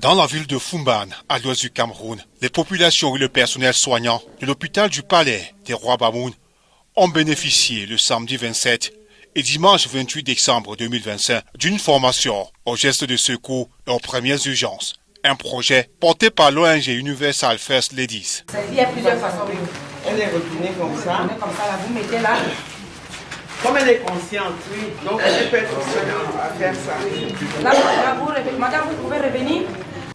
Dans la ville de Foumban, à l'ouest du Cameroun, les populations et le personnel soignant de l'hôpital du Palais des Rois Bamoun ont bénéficié le samedi 27 et dimanche 28 décembre 2025 d'une formation aux gestes de secours et aux premières urgences. Un projet porté par l'ONG Universal First Ladies. Il y a plusieurs façons. Elle est retournée comme ça. Comme ça, là, vous mettez là. Comme elle est consciente, oui. Donc elle peut être seule à faire ça. Madame, vous pouvez revenir.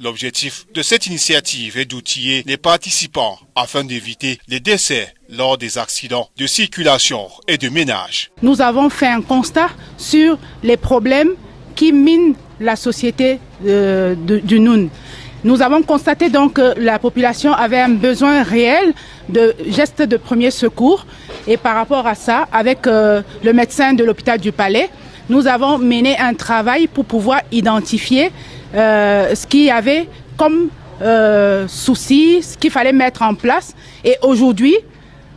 L'objectif de cette initiative est d'outiller les participants afin d'éviter les décès lors des accidents de circulation et de ménage. Nous avons fait un constat sur les problèmes qui minent la société du Noun. Nous avons constaté donc que la population avait un besoin réel de gestes de premier secours et par rapport à ça, avec le médecin de l'hôpital du Palais, nous avons mené un travail pour pouvoir identifier ce qu'il y avait comme souci, ce qu'il fallait mettre en place. Et aujourd'hui,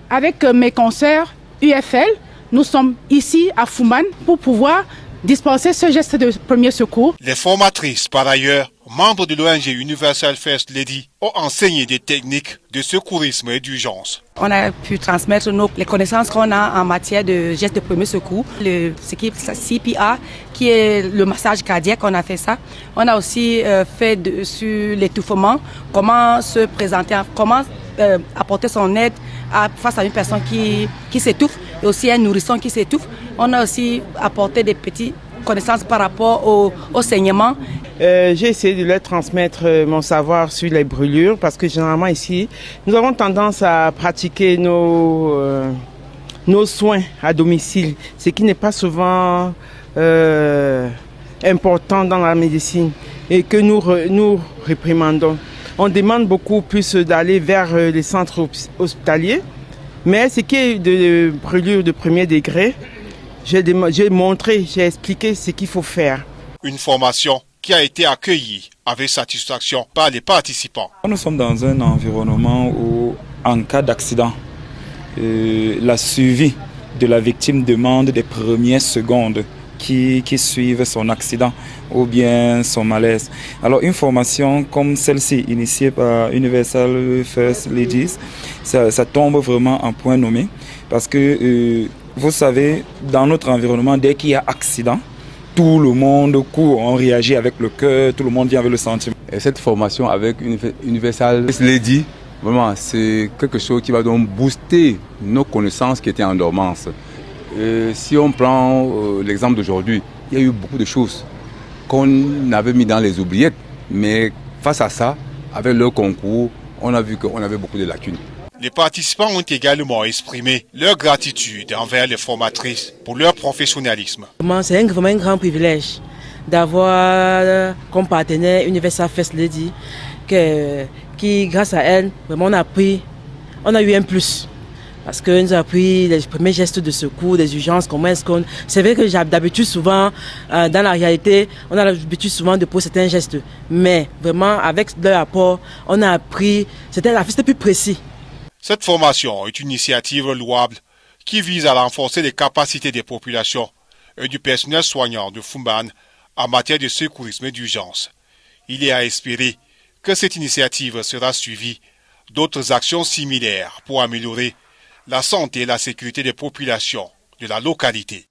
avec mes consoeurs UFL, nous sommes ici à Foumban pour pouvoir dispenser ce geste de premier secours. Les formatrices, par ailleurs, membres de l'ONG Universal First Lady, ont enseigné des techniques de secourisme et d'urgence. On a pu transmettre les connaissances qu'on a en matière de gestes de premier secours, le CPR, qui est le massage cardiaque, on a fait ça. On a aussi fait sur l'étouffement, comment se présenter, comment apporter son aide face à une personne qui s'étouffe et aussi un nourrisson qui s'étouffe. On a aussi apporté des petites connaissances par rapport au saignement. J'ai essayé de leur transmettre mon savoir sur les brûlures parce que généralement ici, nous avons tendance à pratiquer nos soins à domicile, ce qui n'est pas souvent important dans la médecine et que nous réprimandons. On demande beaucoup plus d'aller vers les centres hospitaliers, mais ce qui est de brûlures de premier degré, j'ai montré, j'ai expliqué ce qu'il faut faire. Une formation qui a été accueillie avec satisfaction par les participants. Nous sommes dans un environnement où, en cas d'accident, la suivi de la victime demande des premières secondes qui suivent son accident ou bien son malaise. Alors une formation comme celle-ci, initiée par Universal First Ladies, ça tombe vraiment en point nommé parce que vous savez, dans notre environnement, dès qu'il y a accident, tout le monde court, on réagit avec le cœur, tout le monde vient avec le sentiment. Et cette formation avec Universal First Lady, vraiment, c'est quelque chose qui va donc booster nos connaissances qui étaient en dormance. Si on prend l'exemple d'aujourd'hui, il y a eu beaucoup de choses qu'on avait mis dans les oubliettes, mais face à ça, avec leur concours, on a vu qu'on avait beaucoup de lacunes. Les participants ont également exprimé leur gratitude envers les formatrices pour leur professionnalisme. C'est vraiment un grand privilège d'avoir comme partenaire Universal First Lady qui, grâce à elle, vraiment on a eu un plus. Parce que nous avons appris les premiers gestes de secours, des urgences, comment est-ce qu'on... C'est vrai que d'habitude souvent, dans la réalité, on a l'habitude souvent de poser certains gestes. Mais vraiment, avec leur apport, on a appris, c'était plus précis. Cette formation est une initiative louable qui vise à renforcer les capacités des populations et du personnel soignant de Foumban en matière de secourisme et d'urgence. Il est à espérer que cette initiative sera suivie d'autres actions similaires pour améliorer la santé et la sécurité des populations de la localité.